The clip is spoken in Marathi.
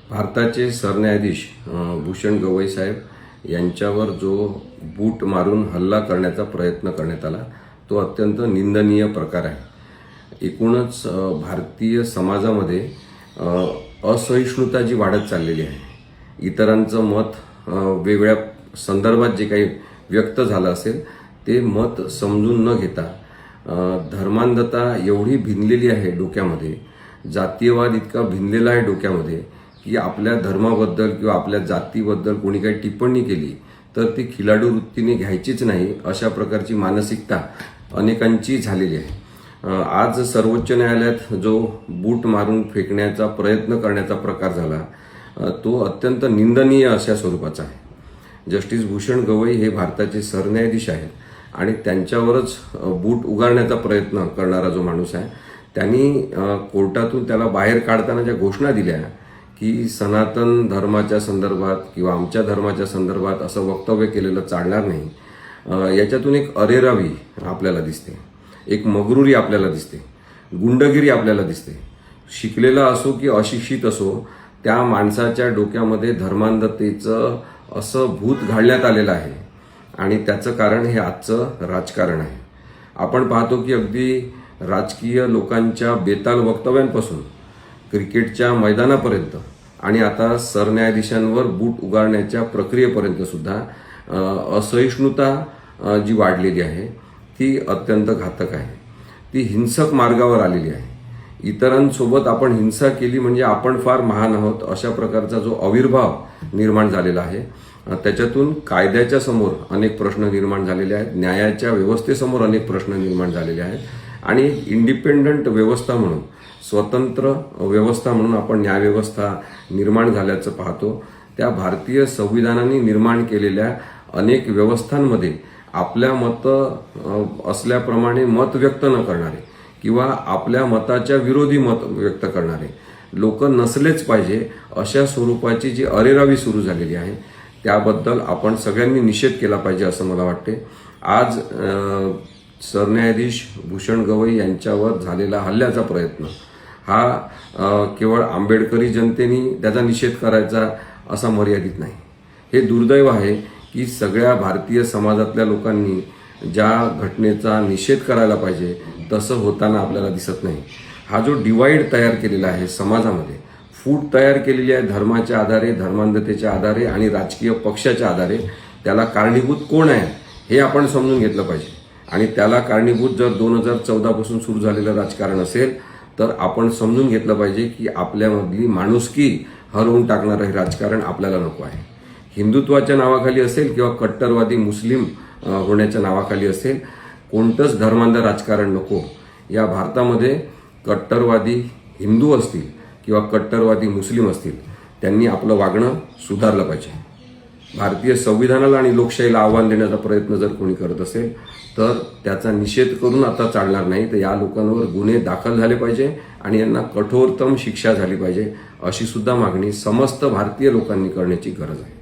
भारताचे सरन्यायाधीश भूषण गवई साहेब यांच्यावर जो बूट मारून हल्ला करण्याचा प्रयत्न करण्यात आला तो अत्यंत निंदनीय प्रकार आहे। एकूणच भारतीय समाजामध्ये असहिष्णुता जी वाढत चाललेली आहे, इतरांचं मत वेगळ्या संदर्भात जे काही व्यक्त झालं असेल ते मत समजून न घेता धर्मांधता एवढी भिनलेली आहे डोक्यामध्ये, जातीयवाद इतका भिनलेला आहे डोक्यामध्ये की आपल्या धर्माबद्दल किंवा आपल्या जातीबद्दल कोणी काही टिप्पणी केली तर ती खिलाडू वृत्तीने घ्यायचीच नाही, अशा प्रकारची मानसिकता अनेकांची झालेली आहे। आज सर्वोच्च न्यायालयात जो बूट मारून फेकण्याचा प्रयत्न करण्याचा प्रकार झाला तो अत्यंत निंदनीय अशा स्वरूपाचा आहे। जस्टिस भूषण गवई हे भारताचे सरन्यायाधीश आहेत आणि त्यांच्यावरच बूट उगारण्याचा प्रयत्न करणारा जो माणूस आहे त्यांनी कोर्टातून त्याला बाहेर काढताना ज्या घोषणा दिल्या की सनातन धर्माच्या संदर्भात किंवा आमच्या धर्माच्या संदर्भात असं वक्तव्य केलेलं चालणार नाही, याच्यातून एक अरेरावी आपल्याला दिसते, एक मगरुरी आपल्याला दिसते, गुंडगिरी आपल्याला दिसते। शिकलेला असो की अशिक्षित असो, त्या माणसाच्या डोक्यामध्ये धर्मांधतेचं असं भूत घालण्यात आलेलं आहे आणि त्याचं कारण हे आजचं राजकारण आहे। आपण पाहतो की अगदी राजकीय लोकांच्या बेताल वक्तव्यांपासून क्रिकेटच्या मैदानापर्यंत आणि आता सरन्यायाधीशांवर बूट उगारण्याच्या प्रक्रियेपर्यंत सुद्धा असहिष्णुता जी वाढलेली आहे ती अत्यंत घातक आहे, ती हिंसक मार्गावर आलेली आहे। इतरांसोबत आपण हिंसा केली म्हणजे आपण फार महान आहोत अशा प्रकारचा जो आविर्भाव निर्माण झालेला आहे, त्याच्यातून कायद्याच्या समोर अनेक प्रश्न निर्माण झालेले आहेत, न्यायाच्या व्यवस्थेसमोर अनेक प्रश्न निर्माण झालेले आहेत आणि इंडिपेंडंट व्यवस्था म्हणून, स्वतंत्र व्यवस्था म्हणून आपण न्यायव्यवस्था निर्माण झाल्याचं पाहतो। त्या भारतीय संविधानाने निर्माण केलेल्या अनेक व्यवस्थांमध्ये आपल्या मत असल्याप्रमाणे मत व्यक्त न करणारे किंवा आपल्या मताच्या विरोधी मत व्यक्त करणारे लोक नसलेच पाहिजे, अशा स्वरूपाची जी अरेरावी सुरू झालेली आहे त्याबद्दल आपण सगळ्यांनी निषेध केला पाहिजे असं मला वाटते। आज सरन्यायाधीश भूषण गवई यांच्यावर झालेला हल्ल्याचा प्रयत्न हा केवळ आंबेडकरी जनतेने त्याचा निषेध करायचा असा मर्यादित नाही। हे दुर्दैव आहे की सगळ्या भारतीय समाजातल्या लोकांनी ज्या घटनेचा निषेध करायला पाहिजे तसं होताना आपल्याला दिसत नाही। हा जो डिवाइड तयार केलेला आहे समाजामध्ये, फूट तयार केलेली आहे धर्माच्या आधारे, धर्मांधतेच्या आधारे आणि राजकीय पक्षाच्या आधारे, त्याला कारणीभूत कोण आहे हे आपण समजून घेतलं पाहिजे आणि त्याला कारणीभूत जर 2014 पासून सुरू झालेलं राजकारण असेल तर आपण समजून घेतलं पाहिजे की आपल्यामधली माणुसकी हरवून टाकणारं हे राजकारण आपल्याला नको आहे। हिंदुत्वाच्या नावाखाली असेल किंवा कट्टरवादी मुस्लिम होण्याच्या नावाखाली असेल, कोणतंच धर्मांध राजकारण नको। या भारतामध्ये कट्टरवादी हिंदू असतील किंवा कट्टरवादी मुस्लिम असतील, त्यांनी आपलं वागणं सुधारलं पाहिजे। भारतीय संविधानाला आणि लोकशाहीला आव्हान देण्याचा प्रयत्न जर कोणी करत असेल तर त्याचा निषेध करून आता चालणार नाही, तर या लोकांवर गुन्हे दाखल झाले पाहिजे आणि यांना कठोरतम शिक्षा झाली पाहिजे, अशी सुद्धा मागणी समस्त भारतीय लोकांनी करण्याची गरज आहे।